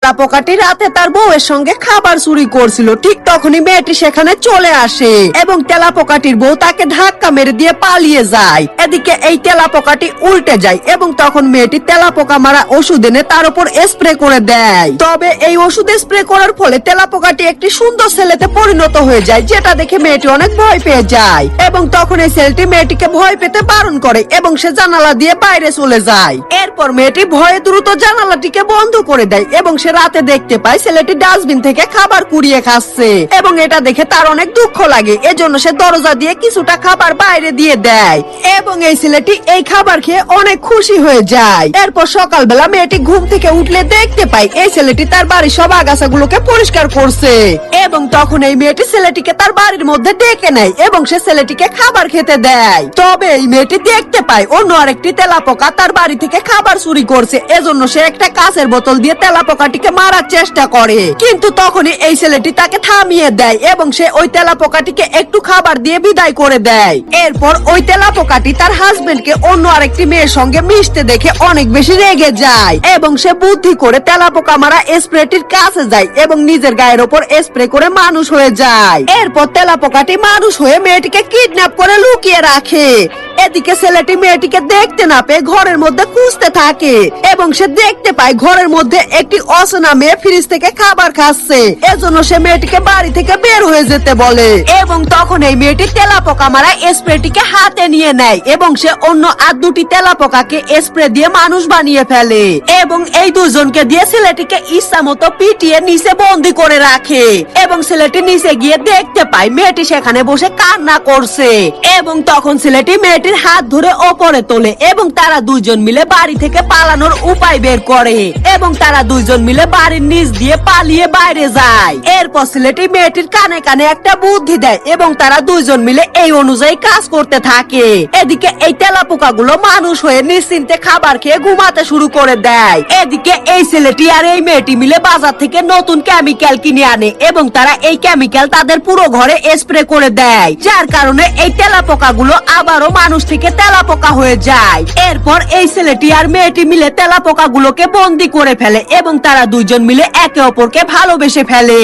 তেলাপোকাটি রাতে তার বউয়ের সঙ্গে খাবার চুরি করছিল। ঠিক তখনই মেয়েটি সেখানে চলে আসে এবং তেলাপোকাটির বউ তাকে ধাক্কা মেরে দিয়ে পালিয়ে যায়। এদিকে এই তেলাপোকাটি উল্টে যায় এবং তখন মেয়েটি তেলাপোকা মারা ওষুধ এনে তার উপর স্প্রে করে দেয়। তবে এই ওষুধ স্প্রে করার ফলে তেলাপোকাটি একটি সুন্দর ছেলেতে পরিণত হয়ে যায়, যেটা দেখে মেয়েটি অনেক ভয় পেয়ে যায় এবং তখন এই ছেলেটি মেয়েটিকে ভয় পেতে বারণ করে এবং সে জানালা দিয়ে বাইরে চলে যায়। এরপর মেয়েটি ভয়ে দ্রুত জানালাটিকে বন্ধ করে দেয় এবং সে রাতে দেখতে পায় ছেলেটি ডাস্টবিন থেকে খাবার কুড়িয়ে খাচ্ছে এবং এটা দেখে তার অনেক দুঃখ লাগে। এজন্য সে দরজা দিয়ে কিছুটা খাবার বাইরে দিয়ে দেয় এবং এই ছেলেটি এই খাবার খেয়ে অনেক খুশি হয়ে যায়। এরপর সকালবেলা মেয়েটি ঘুম থেকে উঠলে দেখতে পায় এই ছেলেটি তার বাড়ির সব আগাছাগুলোকে পরিষ্কার করছে এবং তখন এই মেয়েটি ছেলেটিকে তার বাড়ির মধ্যে ডেকে নেয় এবং সে ছেলেটিকে খাবার খেতে দেয়। তবে এই মেয়েটি দেখতে পায় অন্য আরেকটি তেলাপোকা তার বাড়ি থেকে খাবার চুরি করছে। এজন্য সে একটা কাঁচের বোতল দিয়ে তেলাপোকাটিকে মারার চেষ্টা করে, কিন্তু তখনই এই ছেলেটি তাকে থামিয়ে দেয় এবং সে ওই তেলাপোকাটিকে একটু খাবার দিয়ে বিদায় করে দেয়। এরপর ওই তেলাপোকাটি তার হাজবেন্ডকে অন্য আরেকটি মেয়ের সঙ্গে মিশতে দেখে অনেক বেশি রেগে যায় এবং সে বুদ্ধি করে তেলাপোকা মারা স্প্রেটির কাছে যায় এবং নিজের গায়ের ওপর স্প্রে করে মানুষ হয়ে যায়। এরপর তেলাপোকাটি মানুষ হয়ে মেয়েটিকে কিডন্যাপ করে লুকিয়ে রাখে। এদিকে ছেলেটি মেয়েটিকে দেখতে না পেয়ে ঘরের মধ্যে খুঁজতে থাকে এবং সে দেখতে পায় ঘরের মধ্যে একটি অচেনা মেয়ে ফ্রিজ থেকে খাবার খাচ্ছে। এজন্য সে মেয়েটিকে বাড়ি থেকে বের হয়ে যেতে বলে এবং তখন এই মেয়েটি তেলাপোকা মারা স্প্রেটিকে হাতে নিয়ে নেয় এবং সে অন্য আর দুটি তেলাপোকাকে স্প্রে দিয়ে মানুষ বানিয়ে ফেলে এবং এই দুজনকে দিয়ে ছেলেটিকে ইচ্ছা মতো পিটিয়ে নিচে বন্দি করে রাখে এবং ছেলেটি নিচে গিয়ে দেখতে পায় মেয়েটি সেখানে বসে কান্না করছে এবং তখন ছেলেটি মেয়েটির হাত ধরে ওপরে তোলে এবং তারা দুইজন মিলে বাড়ি থেকে পালানোর উপায় বের করে এবং তারা দুইজন মিলে বাড়ির নিচ দিয়ে পালিয়ে বাইরে যায়। এরপর ছেলেটি মেয়েটির কানে কানে একটা বুদ্ধি দেয় এবং তারা দুইজন মিলে এই অনুযায়ী কাজ করতে থাকে। এদিকে এই তেলাপোকাগুলো মানুষ হয়ে নিশ্চিন্তে খাবার খেয়ে ঘুমাতে শুরু করে দেয়। এদিকে এই ছেলেটি আর এই মেয়েটি মিলে বাজার থেকে নতুন কেমিক্যাল কিনে আনে এবং তারা এই কেমিক্যাল তাদের পুরো ঘরে স্প্রে করে দেয়, যার কারণে এই তেলাপোকাগুলো আবারও মানুষ থেকে তেলাপোকা হয়ে যায়। এরপর এই ছেলেটি আর মেয়েটি মিলে তেলাপোকাগুলোকে বন্দি করে ফেলে এবং তারা দুইজন মিলে একে অপরকে ভালোবেসে ফেলে।